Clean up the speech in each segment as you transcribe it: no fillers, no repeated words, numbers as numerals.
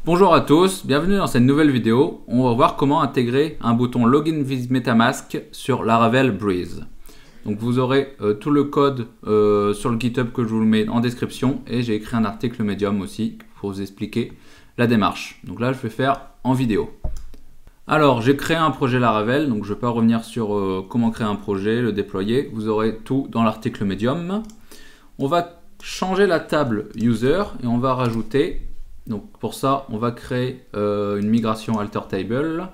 Bonjour à tous, bienvenue dans cette nouvelle vidéo. On va voir comment intégrer un bouton Login with MetaMask sur Laravel Breeze. Donc vous aurez tout le code sur le GitHub que je vous le mets en description et j'ai écrit un article Medium aussi pour vous expliquer la démarche. Donc là je vais faire en vidéo. Alors j'ai créé un projet Laravel, donc je ne vais pas revenir sur comment créer un projet, le déployer. Vous aurez tout dans l'article Medium. On va changer la table User et on va rajouter, donc pour ça on va créer une migration alter table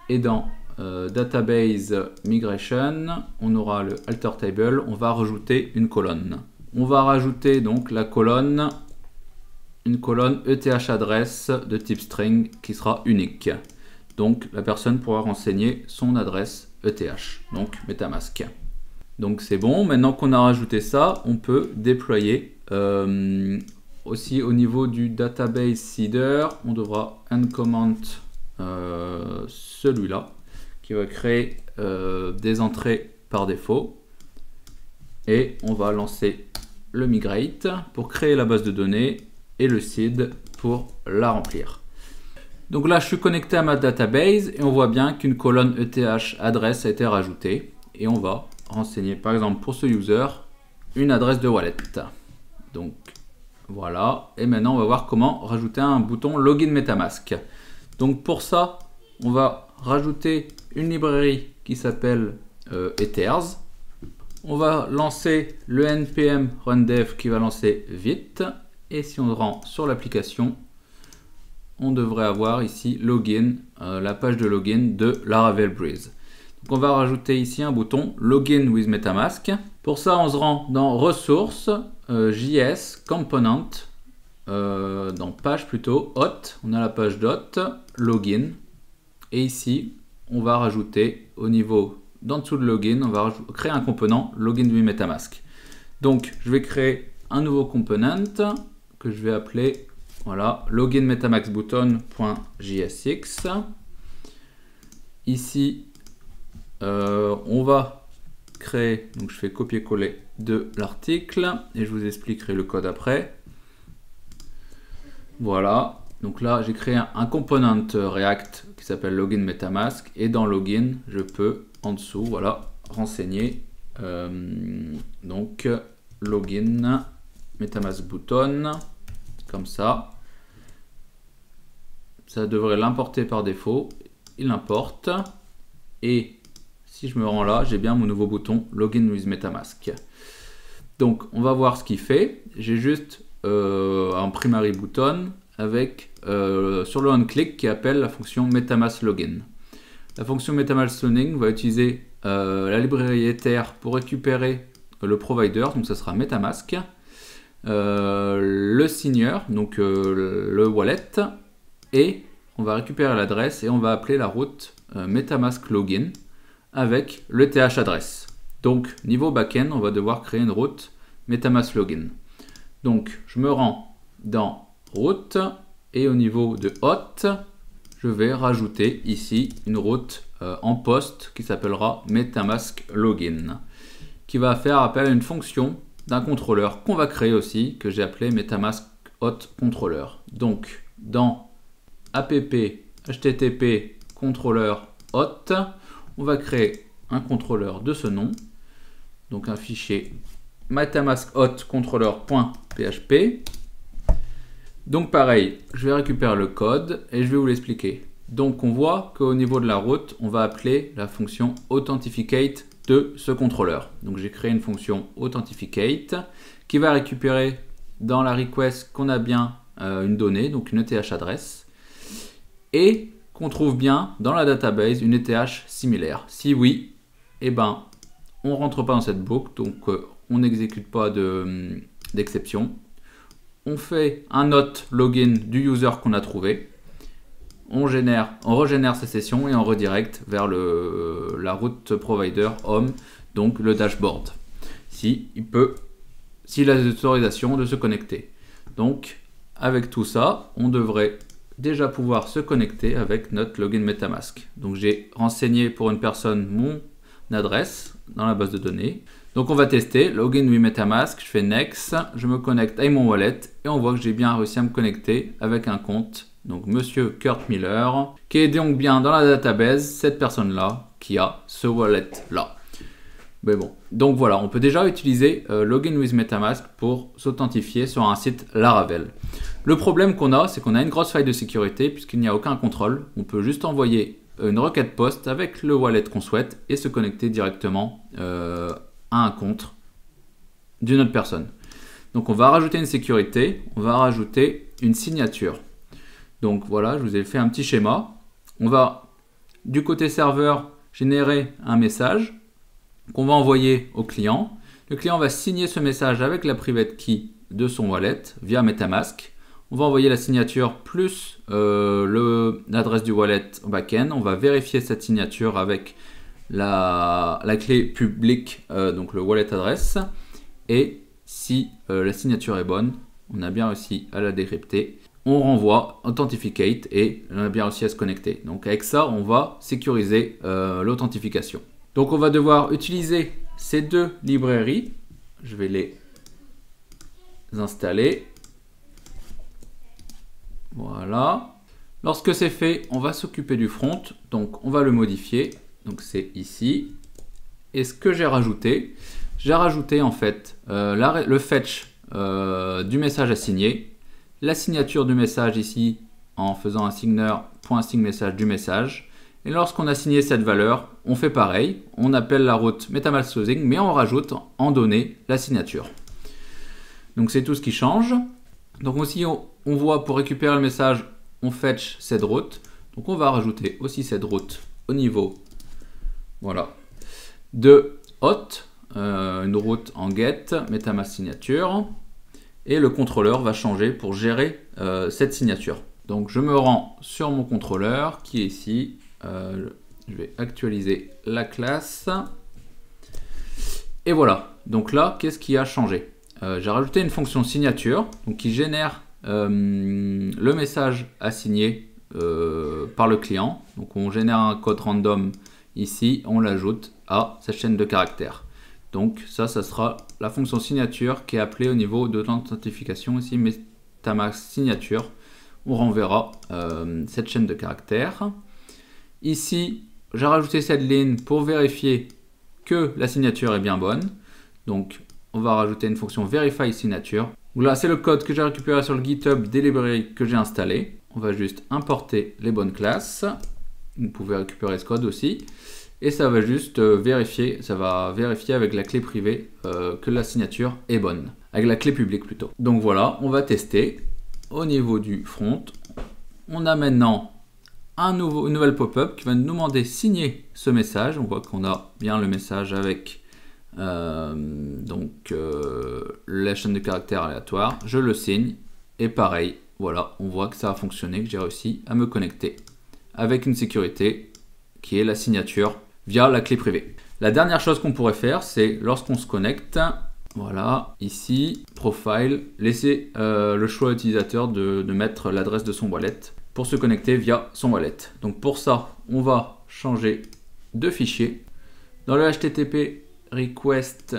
et dans Database Migration on aura le alter table, on va rajouter une colonne. On va rajouter donc la colonne, une colonne ETH adresse de type string qui sera unique. Donc la personne pourra renseigner son adresse ETH, donc MetaMask. Donc c'est bon, maintenant qu'on a rajouté ça, on peut déployer aussi au niveau du database seeder, on devra uncomment celui-là qui va créer des entrées par défaut et on va lancer le migrate pour créer la base de données et le seed pour la remplir. Donc là je suis connecté à ma database et on voit bien qu'une colonne ETH adresse a été rajoutée et on va renseigner par exemple pour ce user une adresse de wallet. Donc voilà, et maintenant on va voir comment rajouter un bouton Login MetaMask. Donc pour ça on va rajouter une librairie qui s'appelle Ethers. On va lancer le npm rundev qui va lancer vite et si on rend sur l'application on devrait avoir ici login, la page de login de Laravel Breeze. Donc on va rajouter ici un bouton Login with MetaMask. Pour ça, on se rend dans Ressources, JS, Component, dans Page plutôt, Hot. On a la page d'Hot, Login. Et ici, on va rajouter au niveau d'en dessous de Login, on va créer un component Login with MetaMask. Donc, je vais créer un nouveau component que je vais appeler voilà, Login MetaMask button.jsx. Ici, on va créer, donc je fais copier-coller de l'article et je vous expliquerai le code après. Voilà, donc là j'ai créé un component React qui s'appelle Login MetaMask et dans Login je peux en dessous voilà renseigner donc Login MetaMask button comme ça. Ça devrait l'importer par défaut, il l'importe et si je me rends là, j'ai bien mon nouveau bouton Login with MetaMask. Donc, on va voir ce qu'il fait. J'ai juste un primary button avec sur le onClick qui appelle la fonction MetaMask Login. La fonction MetaMask Login va utiliser la librairie Ether pour récupérer le provider, donc ça sera MetaMask, le signer, donc le wallet, et on va récupérer l'adresse et on va appeler la route MetaMask Login avec le ETH adresse. Donc niveau backend, on va devoir créer une route MetaMask Login. Donc je me rends dans route et au niveau de hot, je vais rajouter ici une route en post qui s'appellera MetaMask Login, qui va faire appel à une fonction d'un contrôleur qu'on va créer aussi, que j'ai appelé MetaMask Hot Controller. Donc dans app http controller hot, on va créer un contrôleur de ce nom, donc un fichier MetaMask Hot Controller.php. Donc pareil, je vais récupérer le code et je vais vous l'expliquer. Donc on voit qu'au niveau de la route, on va appeler la fonction Authenticate de ce contrôleur. Donc j'ai créé une fonction Authenticate qui va récupérer dans la request qu'on a bien une donnée, donc une ETH adresse, et qu'on trouve bien dans la database une ETH similaire. Si oui, eh ben, on ne rentre pas dans cette boucle, donc on n'exécute pas d'exception. On fait un note login du user qu'on a trouvé. On régénère sa session et on redirect vers la route provider home, donc le dashboard, s'il a l'autorisation de se connecter. Donc avec tout ça, on devrait déjà pouvoir se connecter avec notre login MetaMask. Donc j'ai renseigné pour une personne mon adresse dans la base de données. Donc on va tester, login with MetaMask, je fais next, je me connecte avec mon wallet et on voit que j'ai bien réussi à me connecter avec un compte. Donc monsieur Kurt Miller, qui est donc bien dans la database, cette personne-là qui a ce wallet-là. Mais bon, donc voilà, on peut déjà utiliser Login with MetaMask pour s'authentifier sur un site Laravel. Le problème qu'on a, c'est qu'on a une grosse faille de sécurité puisqu'il n'y a aucun contrôle. On peut juste envoyer une requête post avec le wallet qu'on souhaite et se connecter directement à un compte d'une autre personne. Donc on va rajouter une sécurité, on va rajouter une signature. Donc voilà, je vous ai fait un petit schéma. On va du côté serveur générer un message qu'on va envoyer au client. Le client va signer ce message avec la private key de son wallet via MetaMask. On va envoyer la signature plus l'adresse du wallet au back-end. On va vérifier cette signature avec la clé publique, donc le wallet adresse. Et si la signature est bonne, on a bien réussi à la décrypter. On renvoie Authenticate et on a bien réussi à se connecter. Donc avec ça, on va sécuriser l'authentification. Donc on va devoir utiliser ces deux librairies. Je vais les installer. Voilà. Lorsque c'est fait, on va s'occuper du front. Donc on va le modifier. Donc c'est ici. Et ce que j'ai rajouté en fait le fetch du message à signer, la signature du message ici en faisant un signeur.signMessage du message. Et lorsqu'on a signé cette valeur, on fait pareil, on appelle la route MetaMask Closing, mais on rajoute en données la signature. Donc c'est tout ce qui change. Donc aussi on voit pour récupérer le message, on fetch cette route. Donc on va rajouter aussi cette route au niveau, voilà, de hot, une route en get, MetaMask signature. Et le contrôleur va changer pour gérer cette signature. Donc je me rends sur mon contrôleur qui est ici. Je vais actualiser la classe. Et voilà. Donc là, qu'est-ce qui a changé? J'ai rajouté une fonction signature donc qui génère le message à signer par le client. Donc on génère un code random ici, on l'ajoute à cette chaîne de caractères. Donc ça sera la fonction signature qui est appelée au niveau de l'authentification ici, MetaMask signature. On renverra cette chaîne de caractères. Ici, j'ai rajouté cette ligne pour vérifier que la signature est bien bonne. Donc, on va rajouter une fonction verify signature. Là, c'est le code que j'ai récupéré sur le GitHub des librairies que j'ai installé. On va juste importer les bonnes classes. Vous pouvez récupérer ce code aussi. Et ça va juste vérifier, avec la clé privée que la signature est bonne. Avec la clé publique plutôt. Donc voilà, on va tester. Au niveau du front, on a maintenant une nouvelle pop-up qui va nous demander de signer ce message. On voit qu'on a bien le message avec la chaîne de caractères aléatoire. Je le signe et pareil, voilà, on voit que ça a fonctionné, que j'ai réussi à me connecter avec une sécurité qui est la signature via la clé privée. La dernière chose qu'on pourrait faire, c'est lorsqu'on se connecte, voilà, ici, profile, laisser le choix utilisateur de mettre l'adresse de son wallet pour se connecter via son wallet. Donc pour ça, on va changer de fichier. Dans le HTTP request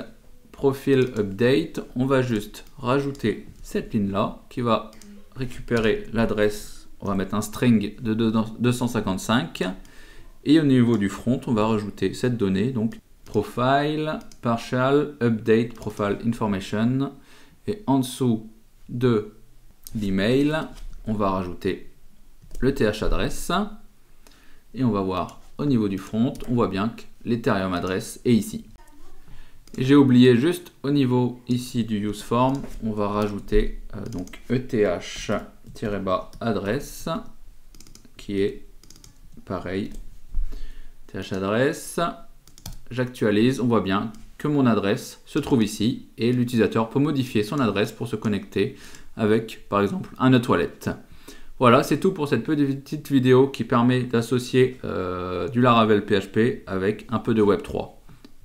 profile update, on va juste rajouter cette ligne là qui va récupérer l'adresse. On va mettre un string de 255 et au niveau du front, on va rajouter cette donnée, donc profile partial update profile information, et en dessous de l'email, on va rajouter le TH adresse et on va voir au niveau du front, on voit bien que l'Ethereum adresse est ici. Et j'ai oublié juste au niveau ici du use form, on va rajouter donc ETH-adresse qui est pareil, TH adresse. J'actualise, on voit bien que mon adresse se trouve ici et l'utilisateur peut modifier son adresse pour se connecter avec par exemple un autre wallet. Voilà, c'est tout pour cette petite vidéo qui permet d'associer du Laravel PHP avec un peu de Web3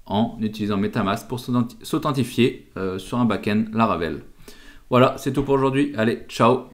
en utilisant MetaMask pour s'authentifier sur un backend Laravel. Voilà, c'est tout pour aujourd'hui. Allez, ciao!